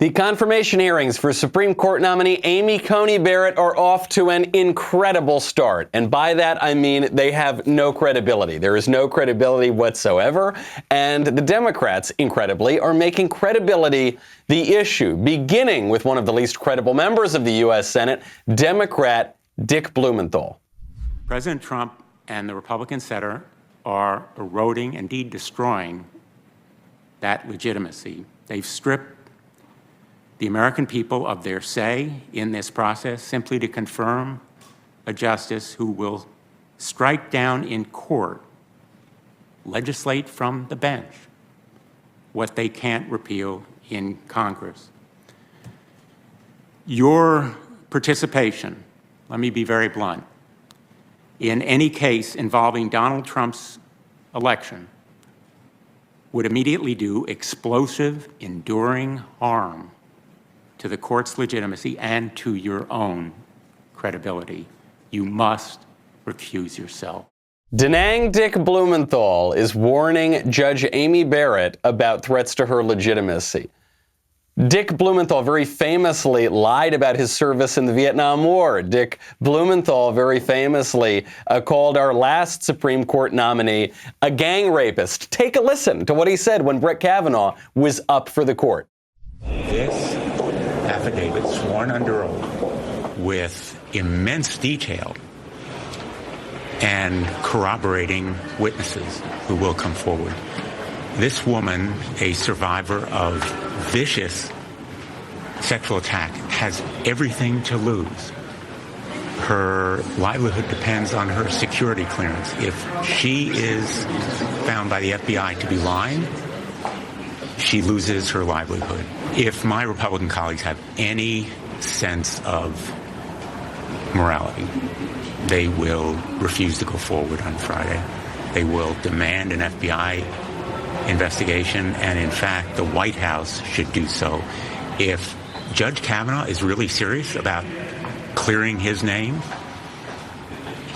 The confirmation hearings for Supreme Court nominee Amy Coney Barrett are off to an incredible start. And by that, I mean they have no credibility. There is no credibility whatsoever. And the Democrats, incredibly, are making credibility the issue, beginning with one of the least credible members of the U.S. Senate, Democrat Dick Blumenthal. President Trump and the Republican Center are eroding, indeed destroying, that legitimacy. They've stripped the American people of their say in this process simply to confirm a justice who will strike down in court, legislate from the bench, what they can't repeal in Congress. Your participation, let me be very blunt, in any case involving Donald Trump's election would immediately do explosive, enduring harm to the court's legitimacy and to your own credibility. You must recuse yourself. Da Nang Dick Blumenthal is warning Judge Amy Barrett about threats to her legitimacy. Dick Blumenthal very famously lied about his service in the Vietnam War. Dick Blumenthal very famously called our last Supreme Court nominee a gang rapist. Take a listen to what he said when Brett Kavanaugh was up for the court. This affidavit, sworn under oath, with immense detail and corroborating witnesses who will come forward. This woman, a survivor of vicious sexual attack, has everything to lose. Her livelihood depends on her security clearance. If she is found by the FBI to be lying, she loses her livelihood. If my Republican colleagues have any sense of morality, they will refuse to go forward on Friday. They will demand an FBI investigation, and in fact, the White House should do so. If Judge Kavanaugh is really serious about clearing his name,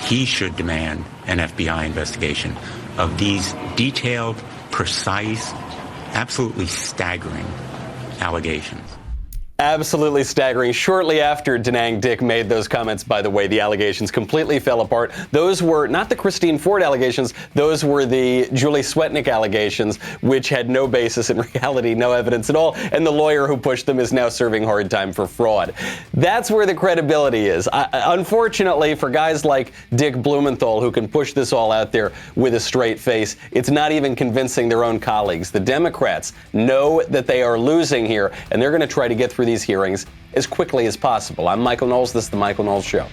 he should demand an FBI investigation of these detailed, precise, absolutely staggering allegations. Absolutely staggering. Shortly after Da Nang Dick made those comments, by the way, the allegations completely fell apart. Those were not the Christine Ford allegations. Those were the Julie Swetnick allegations, which had no basis in reality, no evidence at all. And the lawyer who pushed them is now serving hard time for fraud. That's where the credibility is. Unfortunately, for guys like Dick Blumenthal, who can push this all out there with a straight face, it's not even convincing their own colleagues. The Democrats know that they are losing here, and they're going to try to get through these hearings as quickly as possible. I'm Michael Knowles. This is The Michael Knowles Show.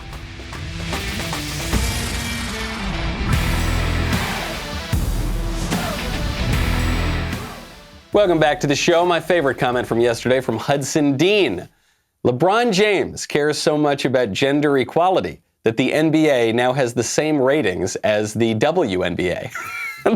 Welcome back to the show. My favorite comment from yesterday from Hudson Dean. LeBron James cares so much about gender equality that the NBA now has the same ratings as the WNBA.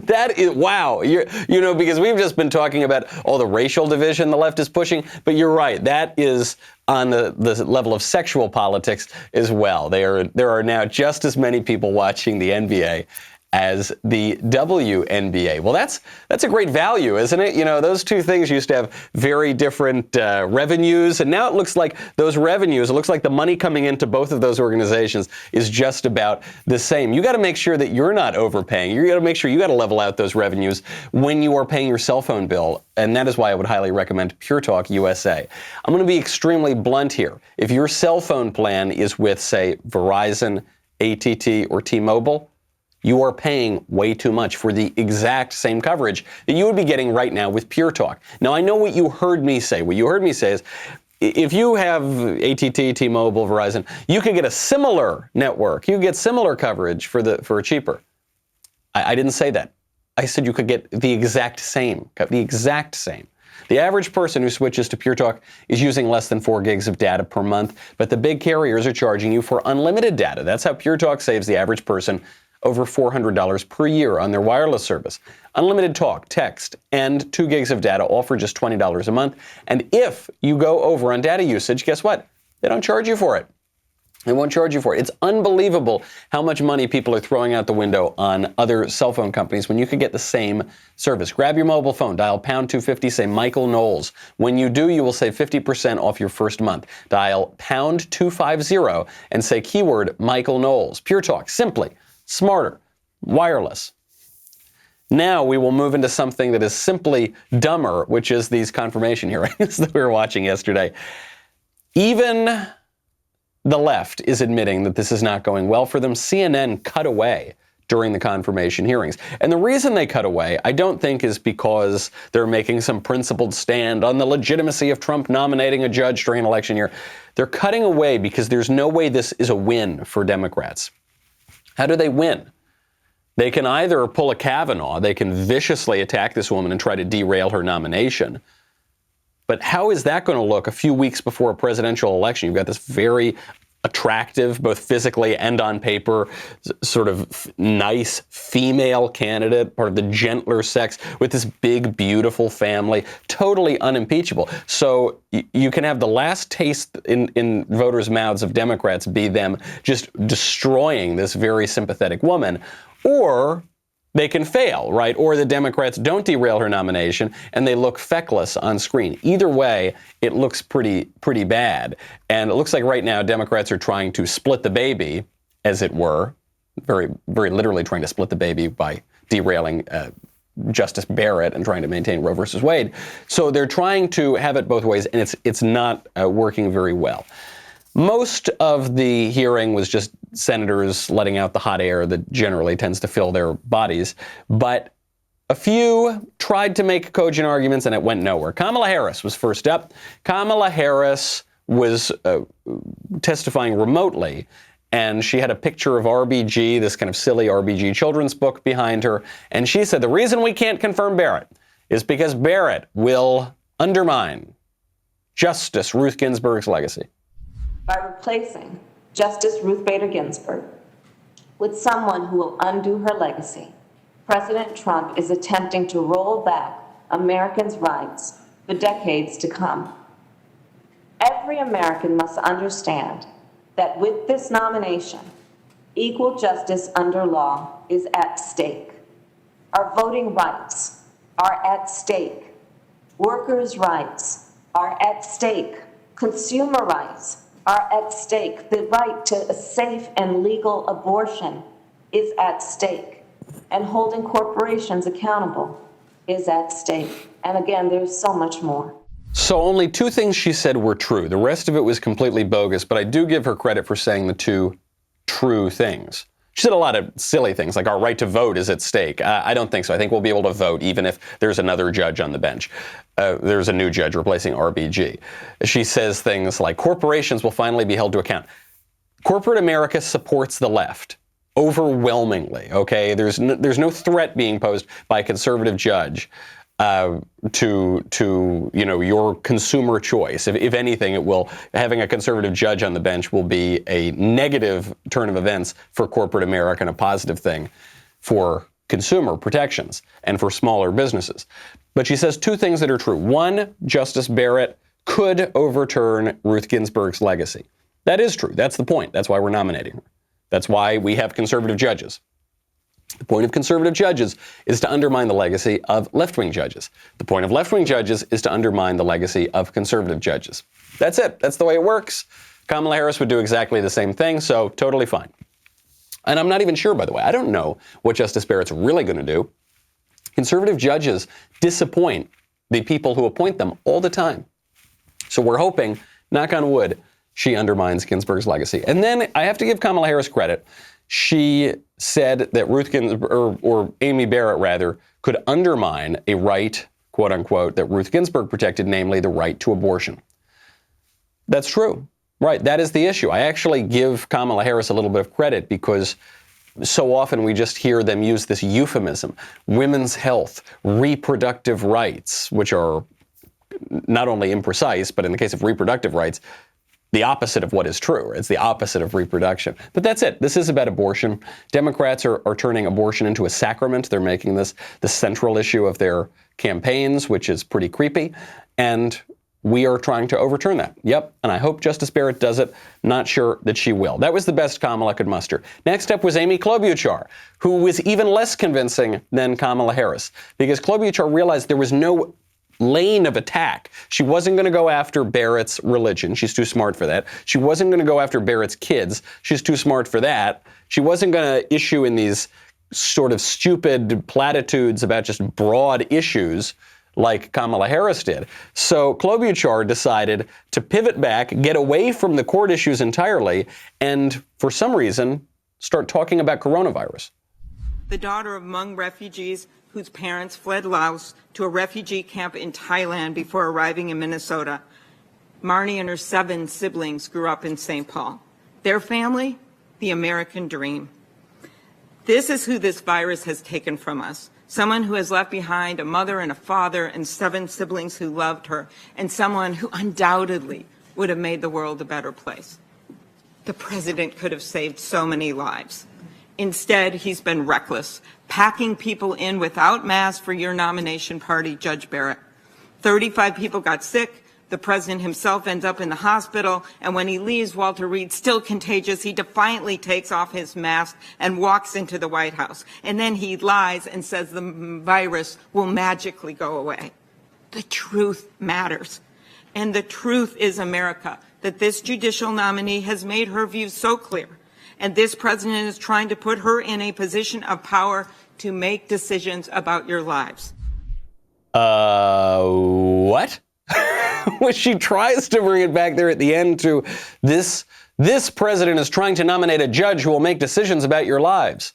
That is, wow. You know, because we've just been talking about all the racial division the left is pushing, but you're right. That is on the level of sexual politics as well. There are now just as many people watching the NBA as the WNBA. Well, that's a great value, isn't it? You know, those two things used to have very different revenues, and now it looks like those revenues, it looks like the money coming into both of those organizations is just about the same. You got to make sure that you're not overpaying. You got to make sure you got to level out those revenues when you are paying your cell phone bill, and that is why I would highly recommend Pure Talk USA. I'm going to be extremely blunt here. If your cell phone plan is with, say, Verizon, AT&T, or T-Mobile, you are paying way too much for the exact same coverage that you would be getting right now with Pure Talk. Now, I know what you heard me say. What you heard me say is, if you have AT&T, T-Mobile, Verizon, you could get a similar network. You could get similar coverage for cheaper. I didn't say that. I said you could get the exact same. The exact same. The average person who switches to Pure Talk is using less than 4 gigs of data per month, but the big carriers are charging you for unlimited data. That's how Pure Talk saves the average person over $400 per year on their wireless service. Unlimited talk, text, and 2 gigs of data, all for just $20 a month. And if you go over on data usage, guess what? They don't charge you for it. They won't charge you for it. It's unbelievable how much money people are throwing out the window on other cell phone companies when you could get the same service. Grab your mobile phone, dial pound 250, say Michael Knowles. When you do, you will save 50% off your first month. Dial pound 250 and say keyword Michael Knowles. Pure Talk, simply, smarter, wireless. Now we will move into something that is simply dumber, which is these confirmation hearings that we were watching yesterday. Even the left is admitting that this is not going well for them. CNN cut away during the confirmation hearings. And the reason they cut away, I don't think, is because they're making some principled stand on the legitimacy of Trump nominating a judge during an election year. They're cutting away because there's no way this is a win for Democrats. How do they win? They can either pull a Kavanaugh, they can viciously attack this woman and try to derail her nomination. But how is that going to look a few weeks before a presidential election? You've got this very attractive, both physically and on paper, sort of nice female candidate, part of the gentler sex, with this big, beautiful family, totally unimpeachable. So you can have the last taste in voters' mouths of Democrats be them just destroying this very sympathetic woman, or they can fail, right? Or the Democrats don't derail her nomination and they look feckless on screen. Either way, it looks pretty bad. And it looks like right now Democrats are trying to split the baby, as it were, very, very literally trying to split the baby by derailing Justice Barrett and trying to maintain Roe versus Wade. So they're trying to have it both ways, and it's not working very well. Most of the hearing was just senators letting out the hot air that generally tends to fill their bodies, but a few tried to make cogent arguments and it went nowhere. Kamala Harris was first up. Kamala Harris was testifying remotely, and she had a picture of RBG, this kind of silly RBG children's book behind her, and she said the reason we can't confirm Barrett is because Barrett will undermine Justice Ruth Ginsburg's legacy. By replacing Justice Ruth Bader Ginsburg with someone who will undo her legacy, President Trump is attempting to roll back Americans' rights for decades to come. Every American must understand that with this nomination, equal justice under law is at stake. Our voting rights are at stake. Workers' rights are at stake. Consumer rights are at stake. The right to a safe and legal abortion is at stake. And holding corporations accountable is at stake. And again, there's so much more. So only two things she said were true. The rest of it was completely bogus, but I do give her credit for saying the two true things. She said a lot of silly things, like our right to vote is at stake. I don't think so. I think we'll be able to vote even if there's another judge on the bench. There's a new judge replacing RBG. She says things like corporations will finally be held to account. Corporate America supports the left overwhelmingly, okay? There's no threat being posed by a conservative judge to your consumer choice. If anything, having a conservative judge on the bench will be a negative turn of events for corporate America and a positive thing for consumer protections and for smaller businesses. But she says two things that are true. One, Justice Barrett could overturn Ruth Ginsburg's legacy. That is true. That's the point. That's why we're nominating her. That's why we have conservative judges. The point of conservative judges is to undermine the legacy of left-wing judges. The point of left-wing judges is to undermine the legacy of conservative judges. That's it. That's the way it works. Kamala Harris would do exactly the same thing, so totally fine. And I'm not even sure, by the way. I don't know what Justice Barrett's really going to do. Conservative judges disappoint the people who appoint them all the time. So we're hoping, knock on wood, she undermines Ginsburg's legacy. And then I have to give Kamala Harris credit. She said that Ruth Ginsburg, or Amy Barrett rather, could undermine a right, quote unquote, that Ruth Ginsburg protected, namely the right to abortion. That's true. Right. That is the issue. I actually give Kamala Harris a little bit of credit because so often we just hear them use this euphemism, women's health, reproductive rights, which are not only imprecise, but in the case of reproductive rights, the opposite of what is true. It's the opposite of reproduction. But that's it. This is about abortion. Democrats are turning abortion into a sacrament. They're making this the central issue of their campaigns, which is pretty creepy. And we are trying to overturn that. Yep, and I hope Justice Barrett does it. Not sure that she will. That was the best Kamala could muster. Next up was Amy Klobuchar, who was even less convincing than Kamala Harris, because Klobuchar realized there was no lane of attack. She wasn't going to go after Barrett's religion. She's too smart for that. She wasn't going to go after Barrett's kids. She's too smart for that. She wasn't going to issue in these sort of stupid platitudes about just broad issues like Kamala Harris did. So Klobuchar decided to pivot back, get away from the court issues entirely, and for some reason, start talking about coronavirus. The daughter of Hmong refugees whose parents fled Laos to a refugee camp in Thailand before arriving in Minnesota. Marnie and her 7 siblings grew up in St. Paul. Their family, the American dream. This is who this virus has taken from us. Someone who has left behind a mother and a father and 7 siblings who loved her, and someone who undoubtedly would have made the world a better place. The president could have saved so many lives. Instead, he's been reckless, packing people in without masks for your nomination party, Judge Barrett. 35 people got sick. The president himself ends up in the hospital, and when he leaves, Walter Reed, still contagious, he defiantly takes off his mask and walks into the White House. And then he lies and says the virus will magically go away. The truth matters. And the truth is, America, that this judicial nominee has made her views so clear. And this president is trying to put her in a position of power to make decisions about your lives. What? When she tries to bring it back there at the end to this president is trying to nominate a judge who will make decisions about your lives.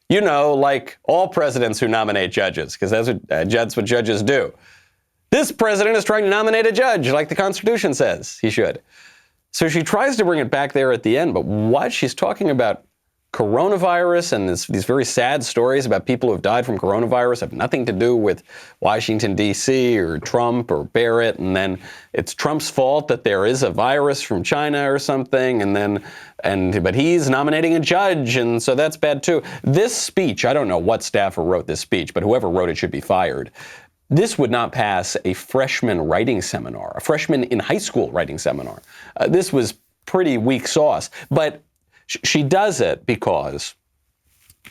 You know, like all presidents who nominate judges, because that's what judges do. This president is trying to nominate a judge, like the Constitution says he should. So she tries to bring it back there at the end, but what? She's talking about coronavirus and these very sad stories about people who have died from coronavirus have nothing to do with Washington, D.C. or Trump or Barrett, and then it's Trump's fault that there is a virus from China or something, but he's nominating a judge, and so that's bad too. This speech, I don't know what staffer wrote this speech, but whoever wrote it should be fired. This would not pass a freshman writing seminar, a freshman in high school writing seminar. This was pretty weak sauce, but she does it because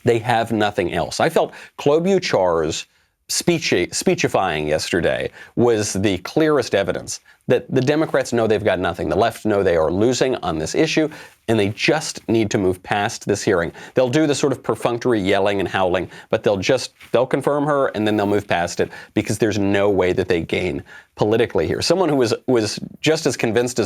they have nothing else. I felt Klobuchar's speechifying yesterday was the clearest evidence that the Democrats know they've got nothing. The left know they are losing on this issue, and they just need to move past this hearing. They'll do the sort of perfunctory yelling and howling, but they'll confirm her, and then they'll move past it because there's no way that they gain politically here. Someone who was just as convinced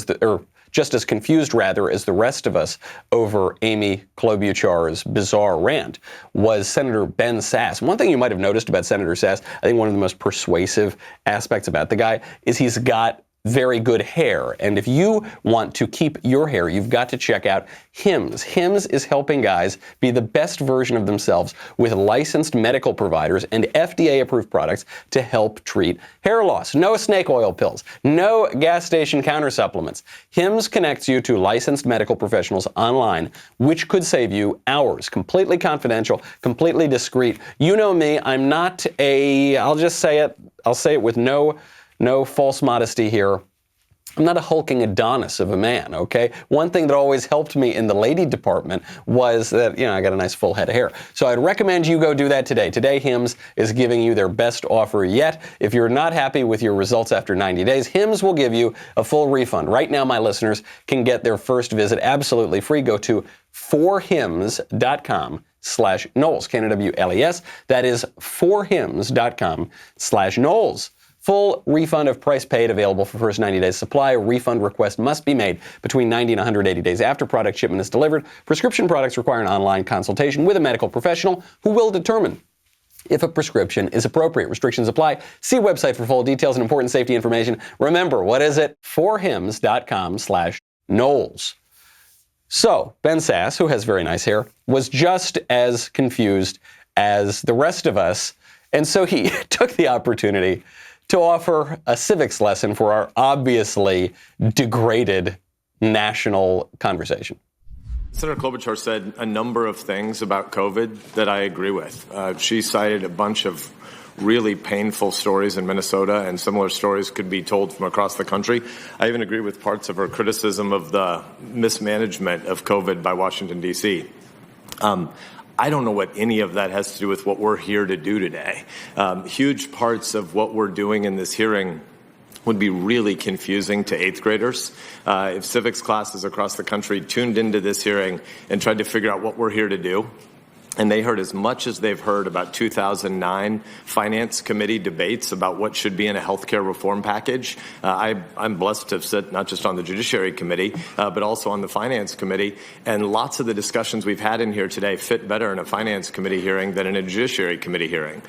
just as confused as the rest of us over Amy Klobuchar's bizarre rant was Senator Ben Sasse. One thing you might have noticed about Senator Sasse, I think one of the most persuasive aspects about the guy is he's got very good hair. And if you want to keep your hair, you've got to check out Hims. Hims is helping guys be the best version of themselves with licensed medical providers and FDA-approved products to help treat hair loss. No snake oil pills, no gas station counter supplements. Hims connects you to licensed medical professionals online, which could save you hours. Completely confidential, completely discreet. You know me, I'm not I'll just say it, I'll say it with no false modesty here. I'm not a hulking Adonis of a man, okay? One thing that always helped me in the lady department was that, I got a nice full head of hair. So I'd recommend you go do that today. Today, Hims is giving you their best offer yet. If you're not happy with your results after 90 days, Hims will give you a full refund. Right now, my listeners can get their first visit absolutely free. Go to forhims.com/Knowles, Knowles. That is forhims.com/Knowles. Full refund of price paid available for first 90 days supply. A refund request must be made between 90 and 180 days after product shipment is delivered. Prescription products require an online consultation with a medical professional who will determine if a prescription is appropriate. Restrictions apply. See website for full details and important safety information. Remember, what is it? forhims.com/Knowles. So, Ben Sasse, who has very nice hair, was just as confused as the rest of us. And so he took the opportunity to offer a civics lesson for our obviously degraded national conversation. Senator Klobuchar said a number of things about COVID that I agree with. She cited a bunch of really painful stories in Minnesota, and similar stories could be told from across the country. I even agree with parts of her criticism of the mismanagement of COVID by Washington, D.C. I don't know what any of that has to do with what we're here to do today. Huge parts of what we're doing in this hearing would be really confusing to eighth graders. If civics classes across the country tuned into this hearing and tried to figure out what we're here to do, and they heard as much as they've heard about 2009 Finance Committee debates about what should be in a healthcare reform package. I'm blessed to sit not just on the Judiciary Committee, but also on the Finance Committee. And lots of the discussions we've had in here today fit better in a Finance Committee hearing than in a Judiciary Committee hearing.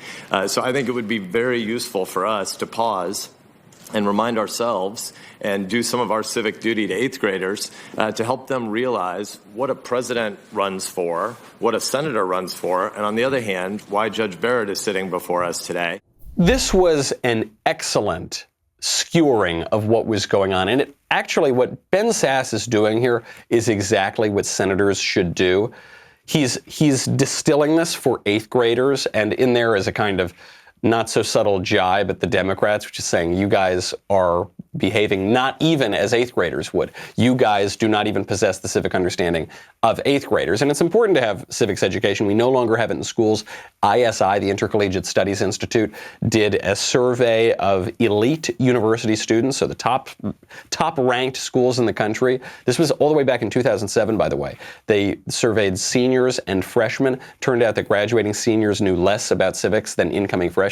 So I think it would be very useful for us to pause and remind ourselves and do some of our civic duty to eighth graders to help them realize what a president runs for, what a senator runs for, and on the other hand, why Judge Barrett is sitting before us today. This was an excellent skewering of what was going on. And actually, what Ben Sasse is doing here is exactly what senators should do. He's distilling this for eighth graders, and in there is a kind of not so subtle jibe at the Democrats, which is saying you guys are behaving not even as eighth graders would. You guys do not even possess the civic understanding of eighth graders. And it's important to have civics education. We no longer have it in schools. ISI, the Intercollegiate Studies Institute, did a survey of elite university students, so the top ranked schools in the country. This was all the way back in 2007, by the way. They surveyed seniors and freshmen. Turned out that graduating seniors knew less about civics than incoming freshmen.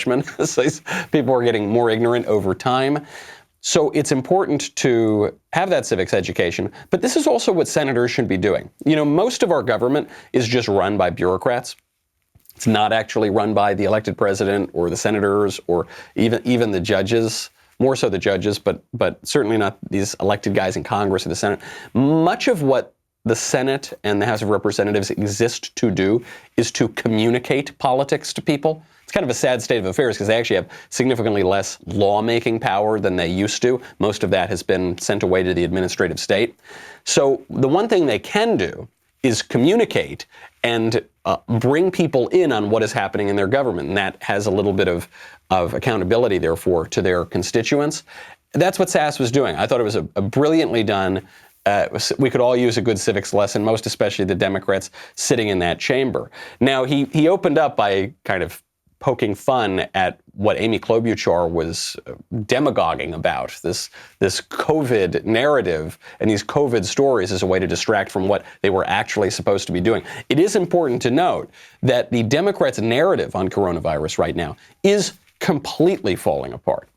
So people are getting more ignorant over time. So it's important to have that civics education, but this is also what senators should be doing. You know, most of our government is just run by bureaucrats. It's not actually run by the elected president or the senators or even the judges, more so the judges, but certainly not these elected guys in Congress or the Senate. Much of what the Senate and the House of Representatives exist to do is to communicate politics to people. It's kind of a sad state of affairs because they actually have significantly less lawmaking power than they used to. Most of that has been sent away to the administrative state. So the one thing they can do is communicate and bring people in on what is happening in their government. And that has a little bit of accountability, therefore, to their constituents. That's what Sasse was doing. I thought it was a brilliantly done. We could all use a good civics lesson, most especially the Democrats sitting in that chamber. Now, he opened up by kind of poking fun at what Amy Klobuchar was demagoguing about, this COVID narrative and these COVID stories as a way to distract from what they were actually supposed to be doing. It is important to note that the Democrats' narrative on coronavirus right now is completely falling apart.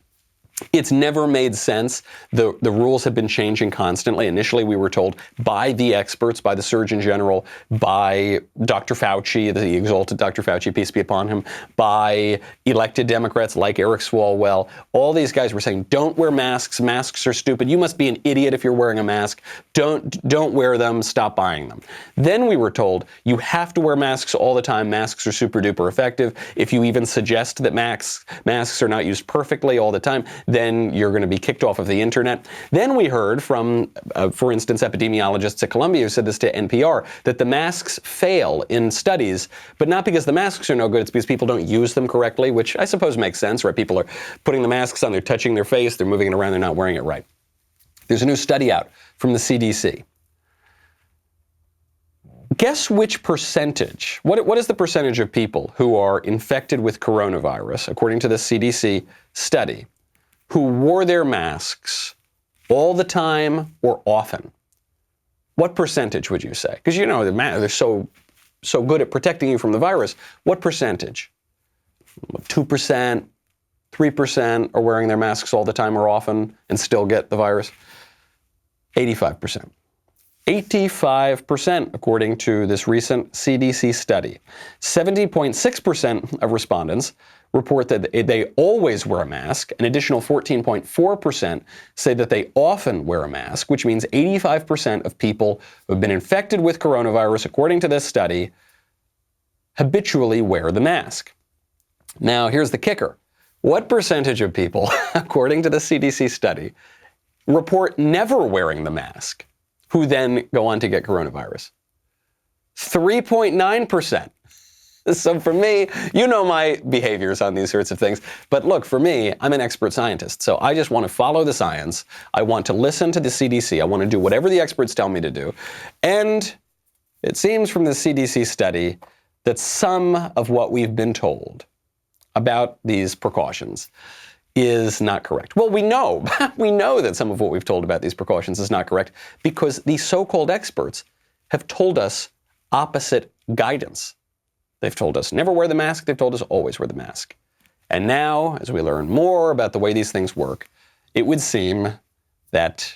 It's never made sense. The rules have been changing constantly. Initially, we were told by the experts, by the Surgeon General, by Dr. Fauci, the exalted Dr. Fauci, peace be upon him, by elected Democrats like Eric Swalwell. All these guys were saying, don't wear masks. Masks are stupid. You must be an idiot if you're wearing a mask. Don't wear them. Stop buying them. Then we were told you have to wear masks all the time. Masks are super duper effective. If you even suggest that masks are not used perfectly all the time, then you're going to be kicked off of the internet. Then we heard from, for instance, epidemiologists at Columbia who said this to NPR, that the masks fail in studies, but not because the masks are no good, it's because people don't use them correctly, which I suppose makes sense, right? People are putting the masks on, they're touching their face, they're moving it around, they're not wearing it right. There's a new study out from the CDC. Guess which percentage, what is the percentage of people who are infected with coronavirus, according to the CDC study, who wore their masks all the time or often? What percentage would you say? Because you know they're so good at protecting you from the virus. What percentage? 2%, 3% are wearing their masks all the time or often and still get the virus? 85%. 85%, according to this recent CDC study. 70.6% of respondents report that they always wear a mask. An additional 14.4% say that they often wear a mask, which means 85% of people who have been infected with coronavirus, according to this study, habitually wear the mask. Now, here's the kicker. What percentage of people, according to the CDC study, report never wearing the mask, who then go on to get coronavirus? 3.9%. So for me, you know my behaviors on these sorts of things. But look, for me, I'm an expert scientist. So I just want to follow the science. I want to listen to the CDC. I want to do whatever the experts tell me to do. And it seems from the CDC study that some of what we've been told about these precautions is not correct. Well, we know that some of what we've told about these precautions is not correct because the so-called experts have told us opposite guidance. They've told us never wear the mask. They've told us always wear the mask. And now, as we learn more about the way these things work, it would seem that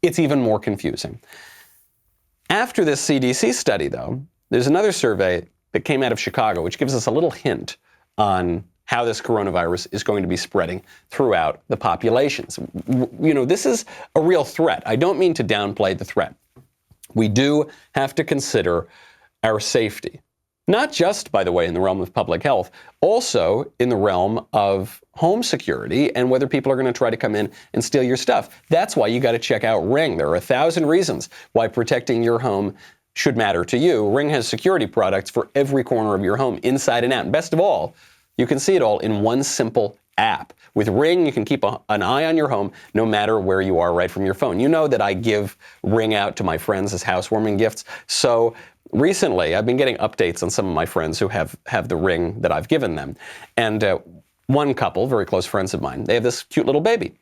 it's even more confusing. After this CDC study, though, there's another survey that came out of Chicago, which gives us a little hint on how this coronavirus is going to be spreading throughout the populations. You know, this is a real threat. I don't mean to downplay the threat. We do have to consider our safety, not just, by the way, in the realm of public health, also in the realm of home security and whether people are going to try to come in and steal your stuff. That's why you got to check out Ring. There are 1,000 reasons why protecting your home should matter to you. Ring has security products for every corner of your home, inside and out. And best of all, you can see it all in one simple app. With Ring, you can keep an eye on your home no matter where you are right from your phone. You know that I give Ring out to my friends as housewarming gifts. So recently, I've been getting updates on some of my friends who have the Ring that I've given them. And one couple, very close friends of mine, they have this cute little baby.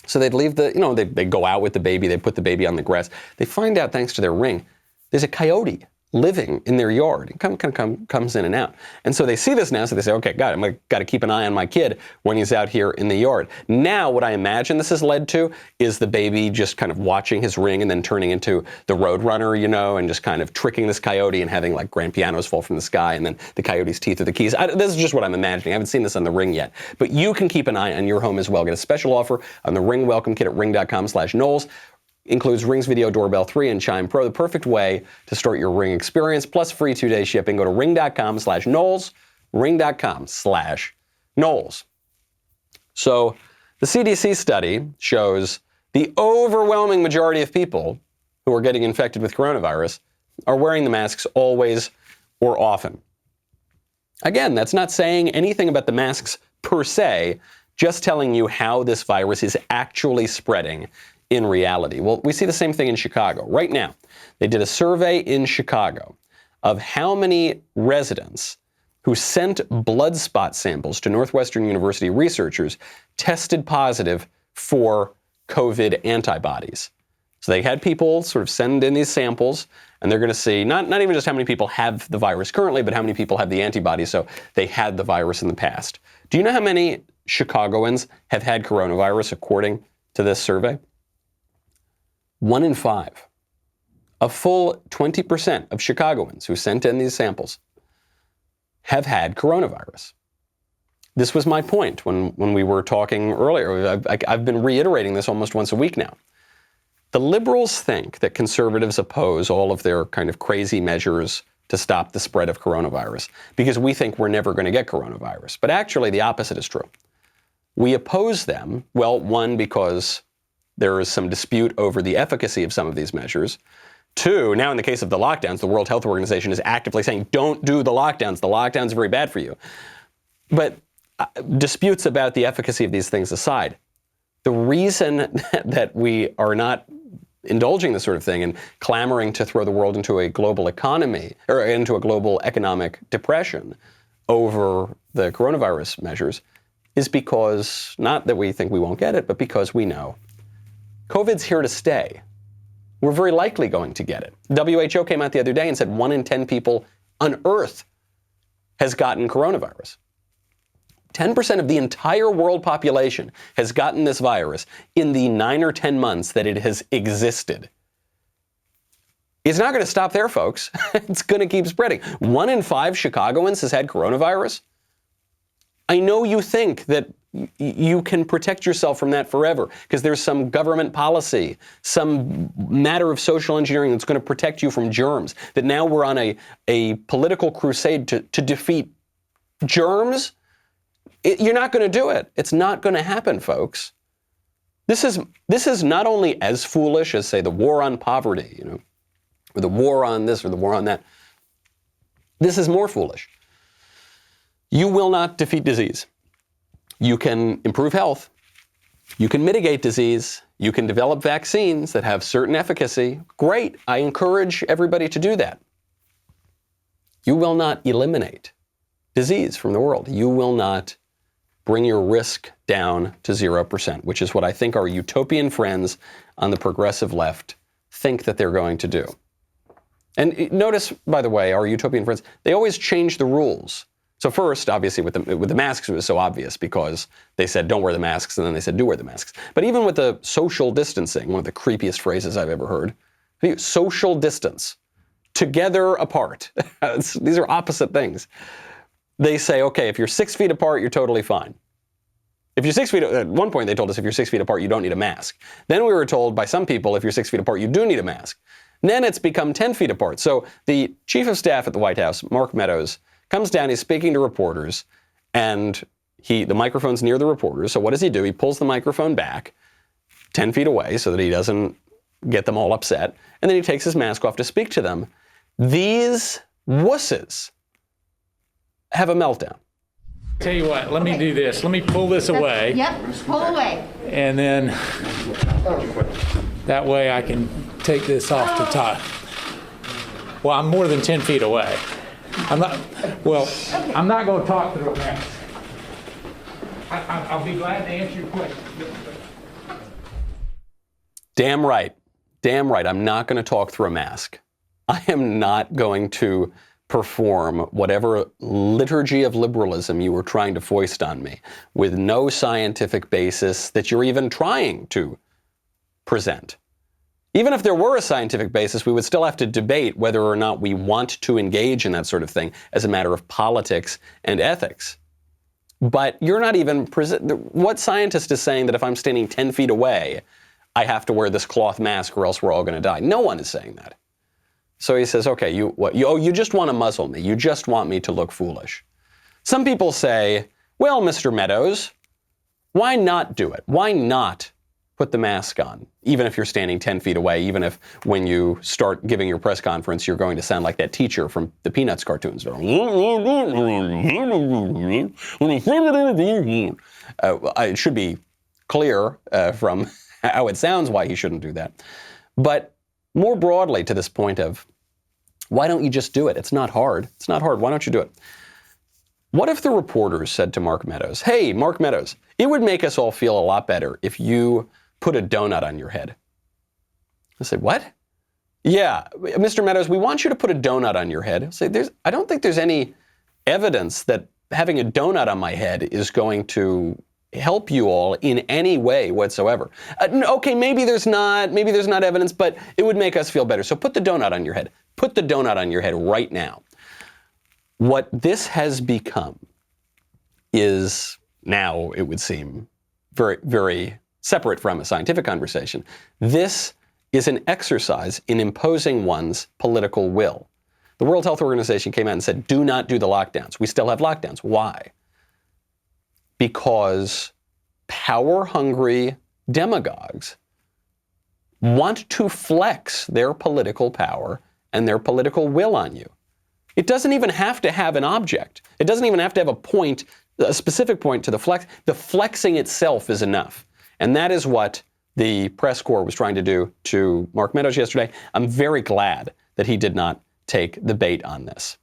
So they'd leave they go out with the baby, they put the baby on the grass. They find out, thanks to their Ring, there's a coyote living in their yard. It comes in and out. And so they see this now, so they say, okay, I've got to keep an eye on my kid when he's out here in the yard. Now, what I imagine this has led to is the baby just kind of watching his Ring and then turning into the Roadrunner, and just kind of tricking this coyote and having like grand pianos fall from the sky, and then the coyote's teeth are the keys. This is just what I'm imagining. I haven't seen this on the Ring yet. But you can keep an eye on your home as well. Get a special offer on the Ring Welcome Kit at ring.com/Knowles. Includes Ring's Video Doorbell 3 and Chime Pro, the perfect way to start your Ring experience, plus free 2-day shipping. Go to ring.com/Knowles, ring.com/Knowles. So the CDC study shows the overwhelming majority of people who are getting infected with coronavirus are wearing the masks always or often. Again, that's not saying anything about the masks per se, just telling you how this virus is actually spreading in reality. Well, we see the same thing in Chicago. Right now, they did a survey in Chicago of how many residents who sent blood spot samples to Northwestern University researchers tested positive for COVID antibodies. So they had people sort of send in these samples, and they're going to see not even just how many people have the virus currently, but how many people have the antibodies, so they had the virus in the past. Do you know how many Chicagoans have had coronavirus according to this survey? 1 in 5. A full 20% of Chicagoans who sent in these samples have had coronavirus. This was my point when we were talking earlier. I've been reiterating this almost once a week now. The liberals think that conservatives oppose all of their kind of crazy measures to stop the spread of coronavirus because we think we're never going to get coronavirus. But actually, the opposite is true. We oppose them, well, one, because there is some dispute over the efficacy of some of these measures. 2, now in the case of the lockdowns, the World Health Organization is actively saying, don't do the lockdowns. The lockdowns are very bad for you. But disputes about the efficacy of these things aside, the reason that we are not indulging this sort of thing and clamoring to throw the world into a global economy or into a global economic depression over the coronavirus measures is because, not that we think we won't get it, but because we know COVID's here to stay. We're very likely going to get it. WHO came out the other day and said 1 in 10 people on Earth has gotten coronavirus. 10% of the entire world population has gotten this virus in the 9 or 10 months that it has existed. It's not going to stop there, folks. It's going to keep spreading. 1 in 5 Chicagoans has had coronavirus. I know you think that you can protect yourself from that forever because there's some government policy, some matter of social engineering that's going to protect you from germs, that now we're on a political crusade to defeat germs. You're not going to do it. It's not going to happen, folks. This is not only as foolish as, say, the war on poverty, or the war on this or the war on that. This is more foolish You will not defeat disease. You can improve health. You can mitigate disease. You can develop vaccines that have certain efficacy. Great. I encourage everybody to do that. You will not eliminate disease from the world. You will not bring your risk down to 0%, which is what I think our utopian friends on the progressive left think that they're going to do. And notice, by the way, our utopian friends, they always change the rules. So first, obviously, with the masks, it was so obvious because they said, don't wear the masks, and then they said, do wear the masks. But even with the social distancing, one of the creepiest phrases I've ever heard, social distance, together apart. These are opposite things. They say, okay, if you're 6 feet apart, you're totally fine. If you're 6 feet, at one point they told us if you're 6 feet apart, you don't need a mask. Then we were told by some people, if you're 6 feet apart, you do need a mask. And then it's become 10 feet apart. So the chief of staff at the White House, Mark Meadows, comes down, he's speaking to reporters, and the microphone's near the reporters. So what does he do? He pulls the microphone back 10 feet away so that he doesn't get them all upset. And then he takes his mask off to speak to them. These wusses have a meltdown. Tell you what, let me do this. Let me pull this away. Yep, pull away. And then that way I can take this off the top. Well, I'm more than 10 feet away. I'm not going to talk through a mask. I'll be glad to answer your question. Damn right. Damn right. I'm not going to talk through a mask. I am not going to perform whatever liturgy of liberalism you were trying to foist on me with no scientific basis that you're even trying to present. Even if there were a scientific basis, we would still have to debate whether or not we want to engage in that sort of thing as a matter of politics and ethics. But you're not even what scientist is saying that if I'm standing 10 feet away, I have to wear this cloth mask or else we're all going to die? No one is saying that. So he says, okay, you just want to muzzle me. You just want me to look foolish. Some people say, well, Mr. Meadows, why not do it? Why not put the mask on, even if you're standing 10 feet away, even if when you start giving your press conference, you're going to sound like that teacher from the Peanuts cartoons. It should be clear from how it sounds why he shouldn't do that. But more broadly to this point of, why don't you just do it? It's not hard. It's not hard. Why don't you do it? What if the reporters said to Mark Meadows, hey, Mark Meadows, it would make us all feel a lot better if you put a donut on your head. I say, what? Yeah, Mr. Meadows, we want you to put a donut on your head. I say, I don't think there's any evidence that having a donut on my head is going to help you all in any way whatsoever. Okay, maybe there's not evidence, but it would make us feel better. So put the donut on your head. Put the donut on your head right now. What this has become is now, it would seem, very, very separate from a scientific conversation. This is an exercise in imposing one's political will. The World Health Organization came out and said, do not do the lockdowns. We still have lockdowns. Why? Because power-hungry demagogues want to flex their political power and their political will on you. It doesn't even have to have an object. It doesn't even have to have a point, a specific point to the flex. The flexing itself is enough. And that is what the press corps was trying to do to Mark Meadows yesterday. I'm very glad that he did not take the bait on this.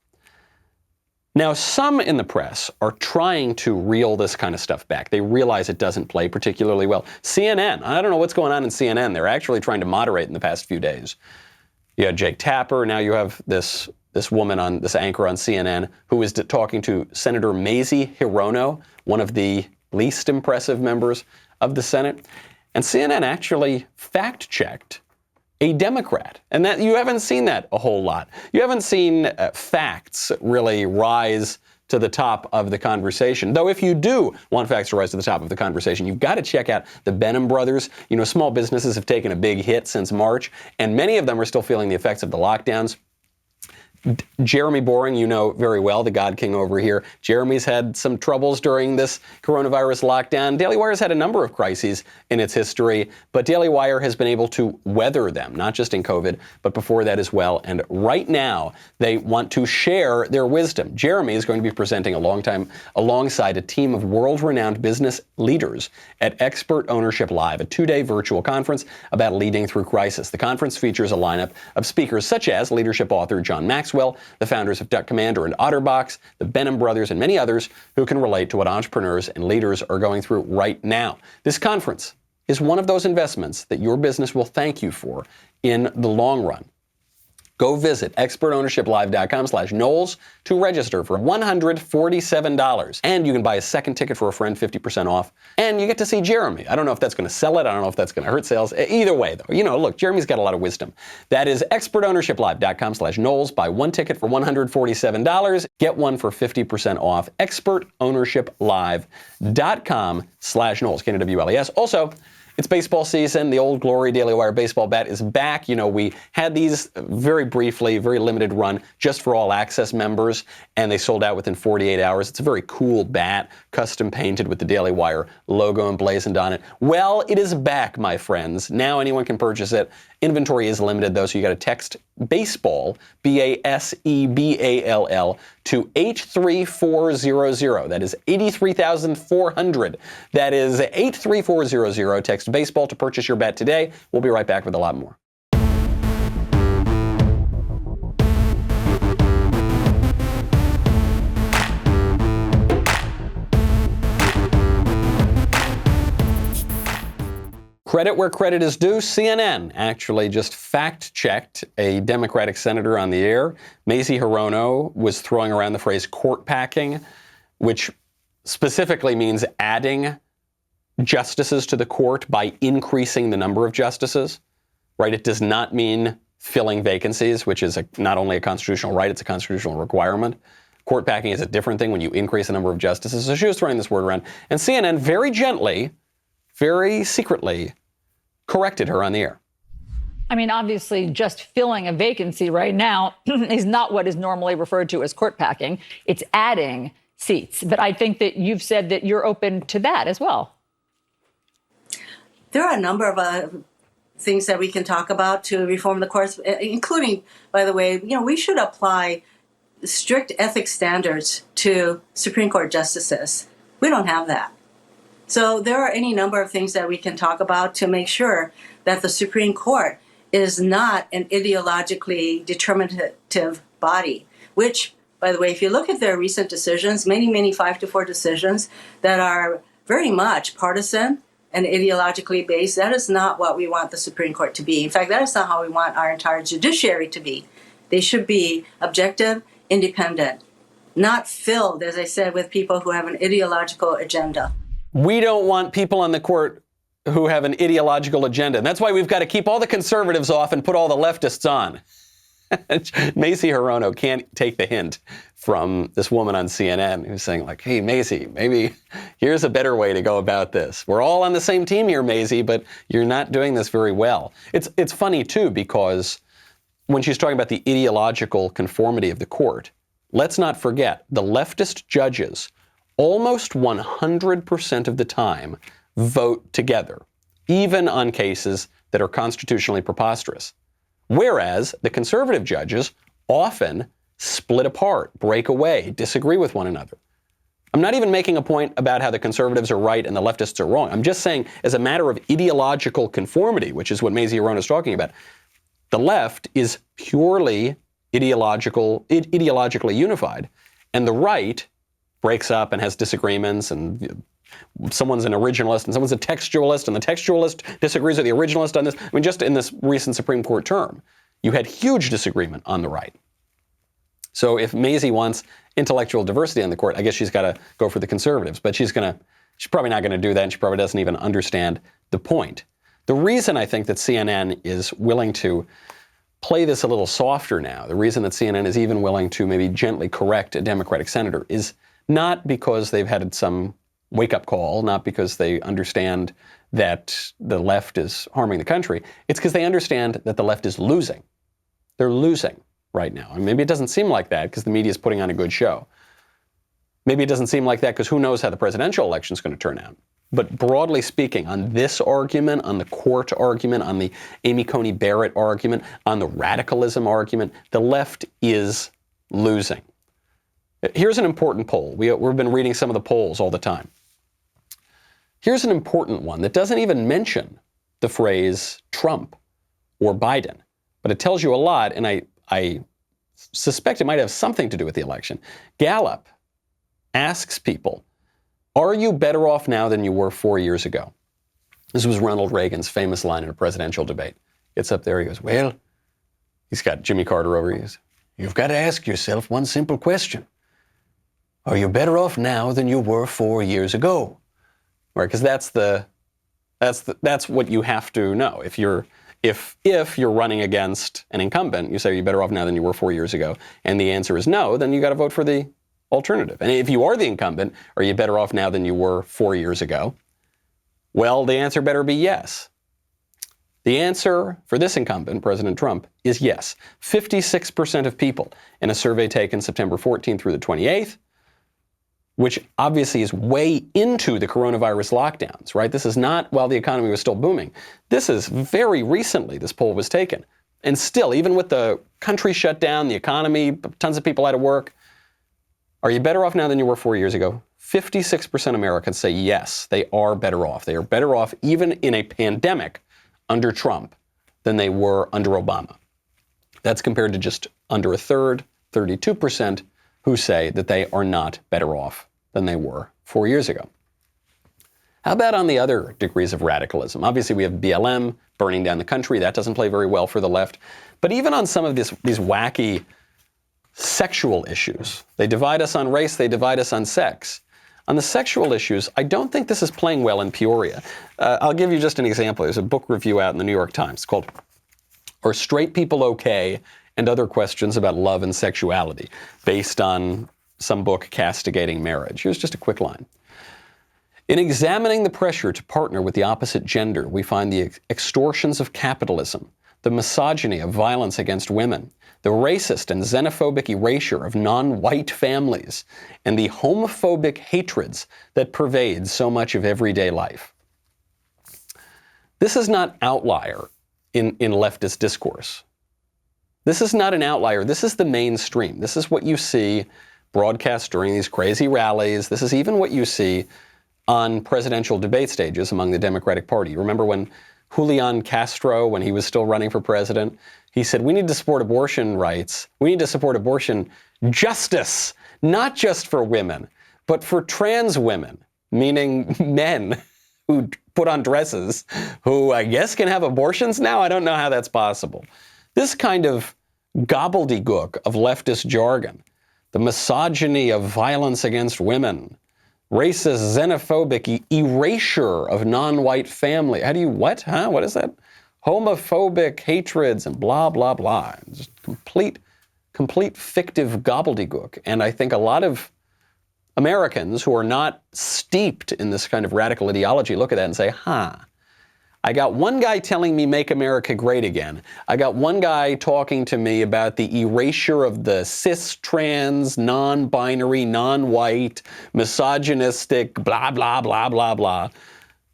Now, some in the press are trying to reel this kind of stuff back. They realize it doesn't play particularly well. CNN, I don't know what's going on in CNN. They're actually trying to moderate in the past few days. You had Jake Tapper. Now you have this woman this anchor on CNN who is talking to Senator Mazie Hirono, one of the least impressive members of the Senate. And CNN actually fact-checked a Democrat. And that you haven't seen that a whole lot. You haven't seen facts really rise to the top of the conversation. Though if you do want facts to rise to the top of the conversation, you've got to check out the Benham brothers. You know, small businesses have taken a big hit since March, and many of them are still feeling the effects of the lockdowns. Jeremy Boring, you know very well, the God King over here. Jeremy's had some troubles during this coronavirus lockdown. Daily Wire's had a number of crises in its history, but Daily Wire has been able to weather them, not just in COVID, but before that as well. And right now, they want to share their wisdom. Jeremy is going to be presenting alongside a team of world-renowned business leaders at Expert Ownership Live, a 2-day virtual conference about leading through crisis. The conference features a lineup of speakers such as leadership author John Maxwell, the founders of Duck Commander and Otterbox, the Benham brothers, and many others who can relate to what entrepreneurs and leaders are going through right now. This conference is one of those investments that your business will thank you for in the long run. Go visit expertownershiplive.com/Knowles to register for $147. And you can buy a second ticket for a friend, 50% off. And you get to see Jeremy. I don't know if that's going to sell it. I don't know if that's going to hurt sales. Either way, though, look, Jeremy's got a lot of wisdom. That is expertownershiplive.com/Knowles. Buy one ticket for $147. Get one for 50% off. expertownershiplive.com/Knowles. KNWLES. Also, it's baseball season. The Old Glory Daily Wire baseball bat is back. We had these very briefly, very limited run just for All Access members, and they sold out within 48 hours. It's a very cool bat, custom painted with the Daily Wire logo emblazoned on it. Well, it is back, my friends. Now anyone can purchase it. Inventory is limited, though, so you got to text baseball, BASEBALL, to 83400. That is 83,400. That is 83400. Text baseball to purchase your bat today. We'll be right back with a lot more. Credit where credit is due. CNN actually just fact-checked a Democratic senator on the air. Mazie Hirono was throwing around the phrase court packing, which specifically means adding justices to the court by increasing the number of justices, right? It does not mean filling vacancies, which is not only a constitutional right, it's a constitutional requirement. Court packing is a different thing when you increase the number of justices. So she was throwing this word around. And CNN very gently, very secretly corrected her on the air. I mean, obviously, just filling a vacancy right now is not what is normally referred to as court packing. It's adding seats. But I think that you've said that you're open to that as well. There are a number of things that we can talk about to reform the courts, including, by the way, we should apply strict ethics standards to Supreme Court justices. We don't have that. So there are any number of things that we can talk about to make sure that the Supreme Court is not an ideologically determinative body, which, by the way, if you look at their recent decisions, many 5-4 decisions that are very much partisan and ideologically based, that is not what we want the Supreme Court to be. In fact, that is not how we want our entire judiciary to be. They should be objective, independent, not filled, as I said, with people who have an ideological agenda. We don't want people on the court who have an ideological agenda. And that's why we've got to keep all the conservatives off and put all the leftists on. Mazie Hirono can't take the hint from this woman on CNN who's saying, like, hey, Mazie, maybe here's a better way to go about this. We're all on the same team here, Mazie, but you're not doing this very well. It's funny, too, because when she's talking about the ideological conformity of the court, let's not forget the leftist judges almost 100% of the time vote together, even on cases that are constitutionally preposterous. Whereas the conservative judges often split apart, break away, disagree with one another. I'm not even making a point about how the conservatives are right and the leftists are wrong. I'm just saying, as a matter of ideological conformity, which is what Mazie Hirono is talking about, the left is purely ideologically unified, and the right breaks up and has disagreements, and someone's an originalist and someone's a textualist, and the textualist disagrees with the originalist on this. I mean, just in this recent Supreme Court term, you had huge disagreement on the right. So if Mazie wants intellectual diversity on the court, I guess she's got to go for the conservatives, but she's probably not going to do that, and she probably doesn't even understand the point. The reason I think that CNN is willing to play this a little softer now, the reason that CNN is even willing to maybe gently correct a Democratic senator, is not because they've had some wake-up call, not because they understand that the left is harming the country. It's because they understand that the left is losing. They're losing. right now. And maybe it doesn't seem like that because the media is putting on a good show. Maybe it doesn't seem like that because who knows how the presidential election is going to turn out. But broadly speaking, on this argument, on the court argument, on the Amy Coney Barrett argument, on the radicalism argument, the left is losing. Here's an important poll. We've been reading some of the polls all the time. Here's an important one that doesn't even mention the phrase Trump or Biden, but it tells you a lot, and I suspect it might have something to do with the election. Gallup asks people, are you better off now than you were 4 years ago? This was Ronald Reagan's famous line in a presidential debate. Gets up there, he goes, well, he's got Jimmy Carter over, he goes, you've got to ask yourself one simple question. Are you better off now than you were 4 years ago? Right, because that's what you have to know. If you're running against an incumbent, you say, are you better off now than you were 4 years ago? And the answer is no, then you got to vote for the alternative. And if you are the incumbent, are you better off now than you were 4 years ago? Well, the answer better be yes. The answer for this incumbent, President Trump, is yes. 56% of people in a survey taken September 14th through the 28th, which obviously is way into the coronavirus lockdowns, right? This is not while the economy was still booming. This is very recently this poll was taken. And still, even with the country shut down, the economy, tons of people out of work, are you better off now than you were 4 years ago? 56% of Americans say yes, they are better off. They are better off even in a pandemic under Trump than they were under Obama. That's compared to just under a third, 32%, who say that they are not better off than they were 4 years ago. How about on the other degrees of radicalism? Obviously, we have BLM burning down the country. That doesn't play very well for the left. But even on some of these wacky sexual issues, they divide us on race, they divide us on sex. On the sexual issues, I don't think this is playing well in Peoria. I'll give you just an example. There's a book review out in the New York Times called Are Straight People Okay? And Other Questions About Love and Sexuality, based on some book castigating marriage. Here's just a quick line. In examining the pressure to partner with the opposite gender, we find the extortions of capitalism, the misogyny of violence against women, the racist and xenophobic erasure of non-white families, and the homophobic hatreds that pervade so much of everyday life. This is not outlier in leftist discourse. This is not an outlier. This is the mainstream. This is what you see broadcast during these crazy rallies. This is even what you see on presidential debate stages among the Democratic Party. You remember when Julian Castro, when he was still running for president, he said, we need to support abortion rights. We need to support abortion justice, not just for women, but for trans women, meaning men who put on dresses, who I guess can have abortions now. I don't know how that's possible. This kind of gobbledygook of leftist jargon, the misogyny of violence against women, racist, xenophobic erasure of non-white family. How do you, what? Huh? What is that? Homophobic hatreds and blah, blah, blah. Just complete fictive gobbledygook. And I think a lot of Americans who are not steeped in this kind of radical ideology look at that and say, I got one guy telling me make America great again. I got one guy talking to me about the erasure of the cis, trans, non-binary, non-white, misogynistic, blah, blah, blah, blah, blah.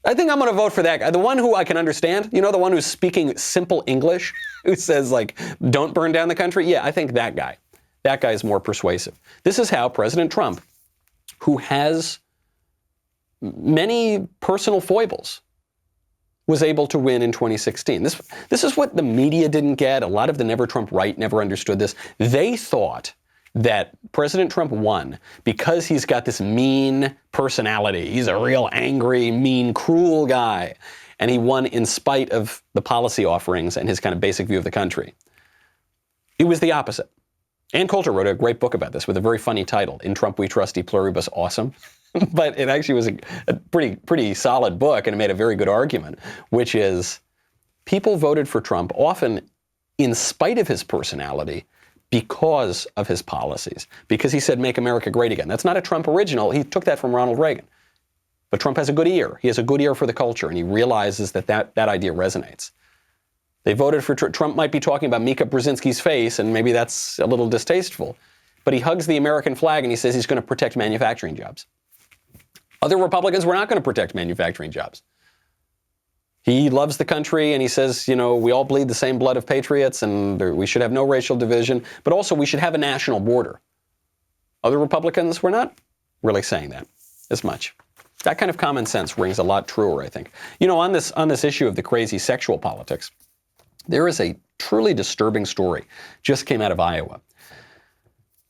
I think I'm going to vote for that guy. The one who I can understand, you know, the one who's speaking simple English, who says, like, don't burn down the country. Yeah, I think that guy is more persuasive. This is how President Trump, who has many personal foibles, was able to win in 2016. This is what the media didn't get. A lot of the Never Trump right never understood this. They thought that President Trump won because he's got this mean personality. He's a real angry, mean, cruel guy. And he won in spite of the policy offerings and his kind of basic view of the country. It was the opposite. Ann Coulter wrote a great book about this with a very funny title, In Trump We Trust, E Pluribus Awesome. But it actually was a pretty solid book, and it made a very good argument, which is people voted for Trump often in spite of his personality because of his policies, because he said, make America great again. That's not a Trump original. He took that from Ronald Reagan. But Trump has a good ear. He has a good ear for the culture, and he realizes that idea resonates. They voted for Trump. Might be talking about Mika Brzezinski's face, and maybe that's a little distasteful. But he hugs the American flag and he says he's going to protect manufacturing jobs. Other Republicans were not going to protect manufacturing jobs. He loves the country and he says, you know, we all bleed the same blood of patriots and we should have no racial division, but also we should have a national border. Other Republicans were not really saying that as much. That kind of common sense rings a lot truer, I think. You know, on this issue of the crazy sexual politics, there is a truly disturbing story just came out of Iowa.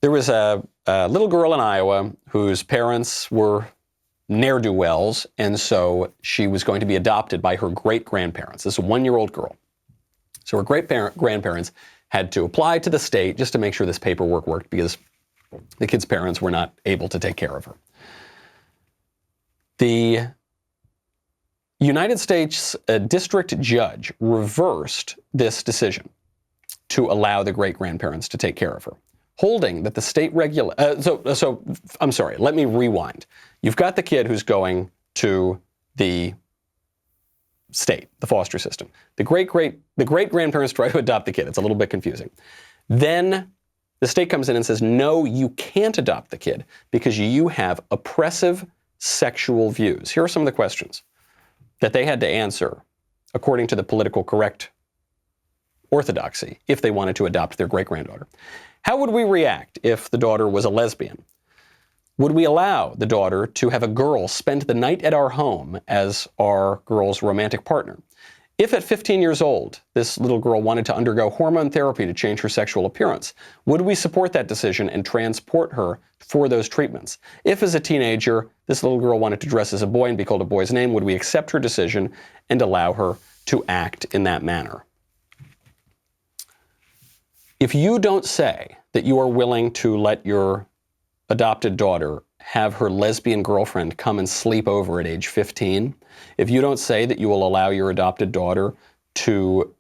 There was a little girl in Iowa whose parents were ne'er-do-wells, and so she was going to be adopted by her great-grandparents. This is a 1-year-old girl. So her great-grandparents had to apply to the state just to make sure this paperwork worked because the kid's parents were not able to take care of her. The United States district judge reversed this decision to allow the great-grandparents to take care of her, holding that the state I'm sorry, let me rewind. You've got the kid who's going to the state, the foster system. The great-grandparents try to adopt the kid. It's a little bit confusing. Then the state comes in and says, no, you can't adopt the kid because you have oppressive sexual views. Here are some of the questions that they had to answer according to the political correct orthodoxy if they wanted to adopt their great-granddaughter. How would we react if the daughter was a lesbian? Would we allow the daughter to have a girl spend the night at our home as our girl's romantic partner? If at 15 years old, this little girl wanted to undergo hormone therapy to change her sexual appearance, would we support that decision and transport her for those treatments? If as a teenager, this little girl wanted to dress as a boy and be called a boy's name, would we accept her decision and allow her to act in that manner? If you don't say that you are willing to let your adopted daughter have her lesbian girlfriend come and sleep over at age 15, if you don't say that you will allow your adopted daughter to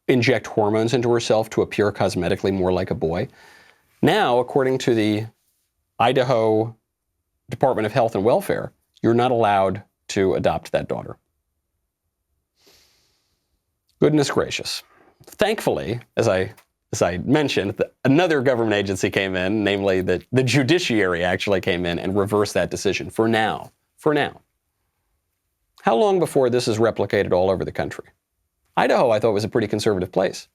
inject hormones into herself to appear cosmetically more like a boy, now, according to the Idaho Department of Health and Welfare, you're not allowed to adopt that daughter. Goodness gracious. Thankfully, as I mentioned, another government agency came in, namely the judiciary actually came in and reversed that decision for now. How long before this is replicated all over the country? Idaho, I thought, was a pretty conservative place.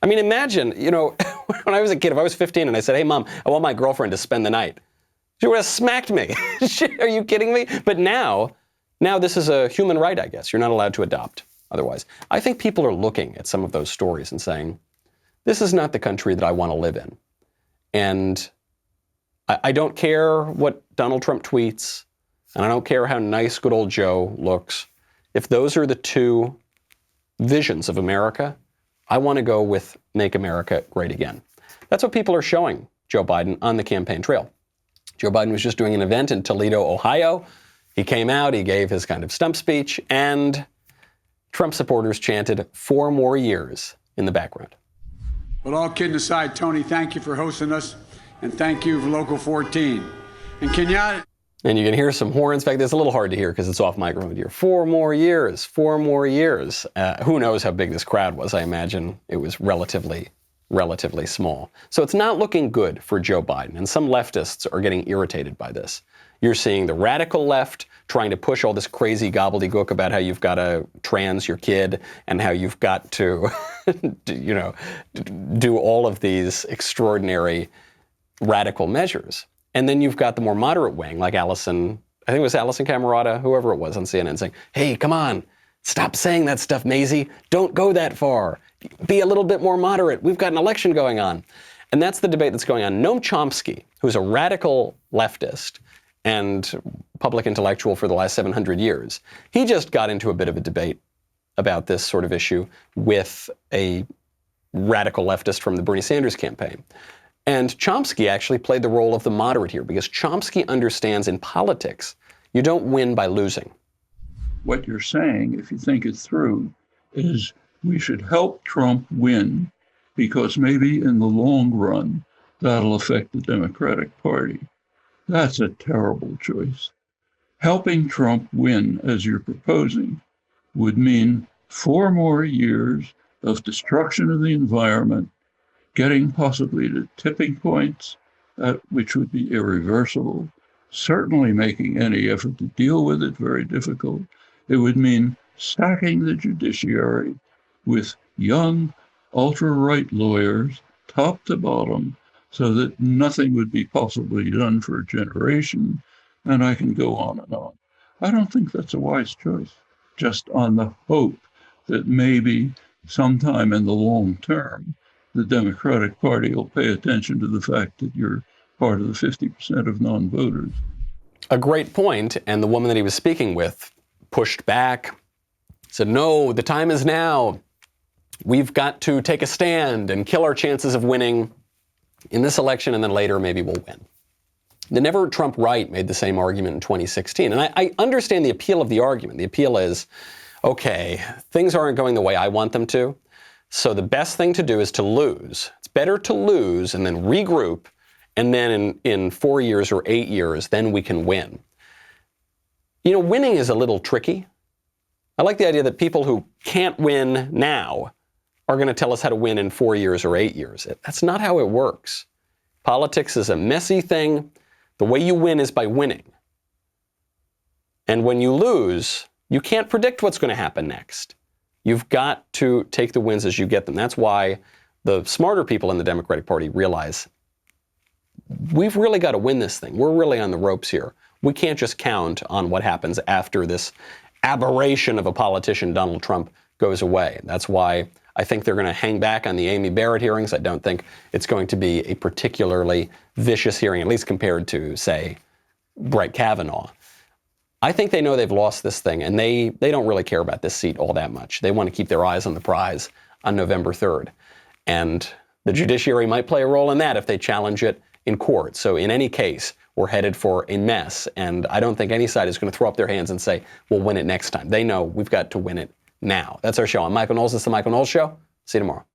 I mean, imagine, you know, when I was a kid, if I was 15 and I said, hey, Mom, I want my girlfriend to spend the night, she would have smacked me. Are you kidding me? But now this is a human right, I guess. You're not allowed to adopt otherwise. I think people are looking at some of those stories and saying, this is not the country that I want to live in. And I don't care what Donald Trump tweets, and I don't care how nice good old Joe looks. If those are the two visions of America, I want to go with Make America Great Again. That's what people are showing Joe Biden on the campaign trail. Joe Biden was just doing an event in Toledo, Ohio. He came out, he gave his kind of stump speech, and Trump supporters chanted 4 more years in the background. But all kidding aside, Tony, thank you for hosting us, and thank you for Local 14. And Kenyatta. And you can hear some horns. In fact, it's a little hard to hear because it's off microphone here. 4 more years, 4 more years. Who knows how big this crowd was? I imagine it was relatively small. So it's not looking good for Joe Biden. And some leftists are getting irritated by this. You're seeing the radical left trying to push all this crazy gobbledygook about how you've got to trans your kid and how you've got to, do all of these extraordinary radical measures. And then you've got the more moderate wing, like Allison, I think it was Allison Camerata, whoever it was on CNN, saying, hey, come on, stop saying that stuff, Mazie. Don't go that far. Be a little bit more moderate. We've got an election going on. And that's the debate that's going on. Noam Chomsky, who's a radical leftist and public intellectual for the last 700 years, he just got into a bit of a debate about this sort of issue with a radical leftist from the Bernie Sanders campaign. And Chomsky actually played the role of the moderate here because Chomsky understands in politics, you don't win by losing. What you're saying, if you think it through, is we should help Trump win because maybe in the long run, that'll affect the Democratic Party. That's a terrible choice. Helping Trump win, as you're proposing, would mean 4 more years of destruction of the environment, getting possibly to tipping points, which would be irreversible, certainly making any effort to deal with it very difficult. It would mean stacking the judiciary with young, ultra-right lawyers, top to bottom, so that nothing would be possibly done for a generation, and I can go on and on. I don't think that's a wise choice, just on the hope that maybe sometime in the long term, the Democratic Party will pay attention to the fact that you're part of the 50% of non-voters. A great point, and the woman that he was speaking with pushed back, said, no, the time is now. We've got to take a stand and kill our chances of winning in this election, and then later maybe we'll win. The Never Trump right made the same argument in 2016. And I understand the appeal of the argument. The appeal is, okay, things aren't going the way I want them to, so the best thing to do is to lose. It's better to lose and then regroup, and then in 4 years or 8 years, then we can win. You know, winning is a little tricky. I like the idea that people who can't win now are going to tell us how to win in 4 years or 8 years. That's not how it works. Politics is a messy thing. The way you win is by winning. And when you lose, you can't predict what's going to happen next. You've got to take the wins as you get them. That's why the smarter people in the Democratic Party realize we've really got to win this thing. We're really on the ropes here. We can't just count on what happens after this aberration of a politician, Donald Trump, goes away. That's why I think they're going to hang back on the Amy Barrett hearings. I don't think it's going to be a particularly vicious hearing, at least compared to, say, Brett Kavanaugh. I think they know they've lost this thing, and they don't really care about this seat all that much. They want to keep their eyes on the prize on November 3rd. And the judiciary might play a role in that if they challenge it in court. So in any case, we're headed for a mess. And I don't think any side is going to throw up their hands and say, we'll win it next time. They know we've got to win it now. That's our show. I'm Michael Knowles. This is The Michael Knowles Show. See you tomorrow.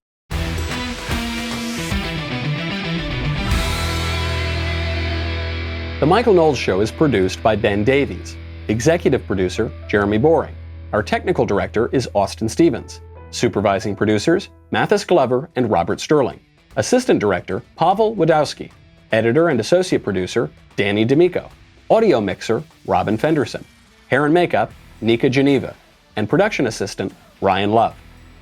The Michael Knowles Show is produced by Ben Davies. Executive producer, Jeremy Boring. Our technical director is Austin Stevens. Supervising producers, Mathis Glover and Robert Sterling. Assistant director, Pavel Wadowski. Editor and associate producer, Danny D'Amico. Audio mixer, Robin Fenderson. Hair and makeup, Nika Geneva. And production assistant, Ryan Love.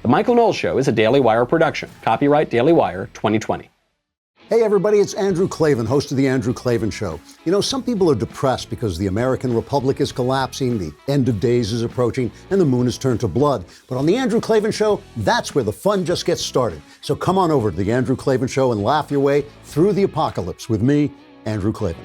The Michael Knowles Show is a Daily Wire production. Copyright Daily Wire 2020. Hey everybody, it's Andrew Klavan, host of The Andrew Klavan Show. You know, some people are depressed because the American Republic is collapsing, the end of days is approaching, and the moon has turned to blood. But on The Andrew Klavan Show, that's where the fun just gets started. So come on over to The Andrew Klavan Show and laugh your way through the apocalypse with me, Andrew Klavan.